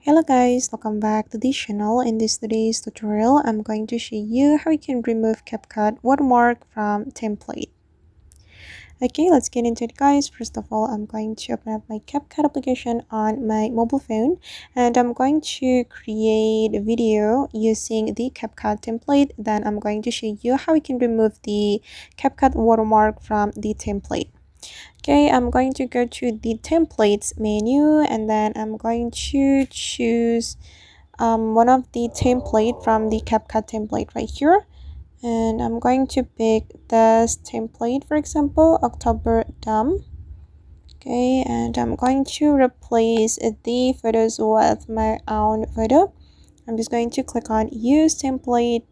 Hello guys, welcome back to the channel. In today's tutorial, I'm going to show you how you can remove CapCut watermark from template. Okay, let's get into it guys. First of all, I'm going to open up my CapCut application on my mobile phone and I'm going to create a video using the CapCut template. Then I'm going to show you how you can remove the CapCut watermark from the template. Okay, I'm going to go to the templates menu and then I'm going to choose one of the template from the CapCut template right here, and I'm going to pick this template, for example October Dam. Okay, and I'm going to replace the photos with my own photo. I'm just going to click on use template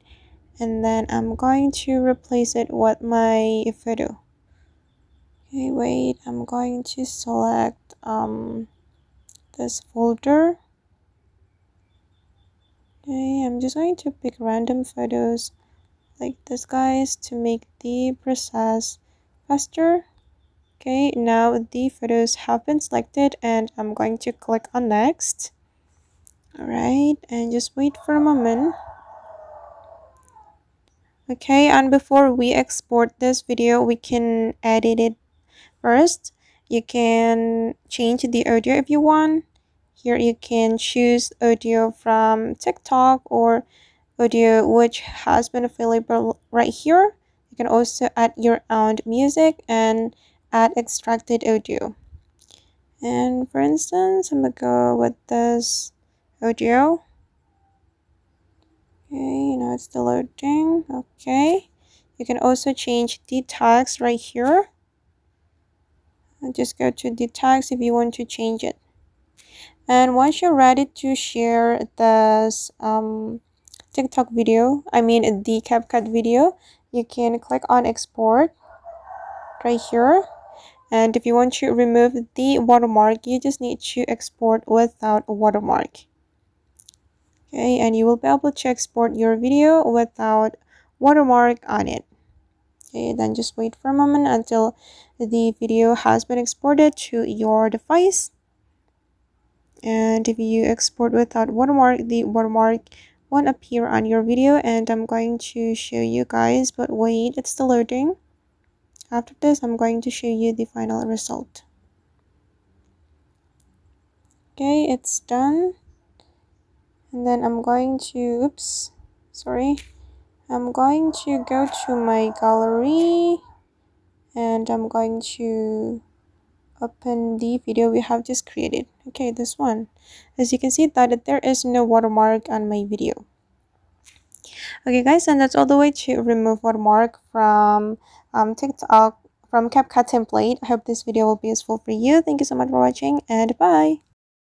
and then I'm going to replace it with my photo. Okay, wait, I'm going to select this folder. Okay, I'm just going to pick random photos like this guys to make the process faster. Okay, now the photos have been selected and I'm going to click on next. Alright, and just wait for a moment. Okay, and before we export this video, we can edit it first. You can change the audio if you want. Here you can choose audio from TikTok or audio which has been available right here. You can also add your own music and add extracted audio. And for instance, I'm gonna go with this audio. Okay, now it's still loading. Okay, you can also change the tags right here. And just go to the tags if you want to change it. And once you're ready to share this TikTok video, the CapCut video, you can click on export right here. And if you want to remove the watermark, you just need to export without a watermark. Okay, and you will be able to export your video without watermark on it. Okay, then just wait for a moment until the video has been exported to your device. And if you export without watermark, the watermark won't appear on your video, and I'm going to show you guys, but wait, it's still loading. After this, I'm going to show you the final result. Okay, it's done. And then I'm going to I'm going to go to my gallery and I'm going to open the video we have just created. Okay, this one. As you can see that there is no watermark on my video. Okay guys, and that's all the way to remove watermark from TikTok from CapCut template. I hope this video will be useful for you. Thank you so much for watching and bye.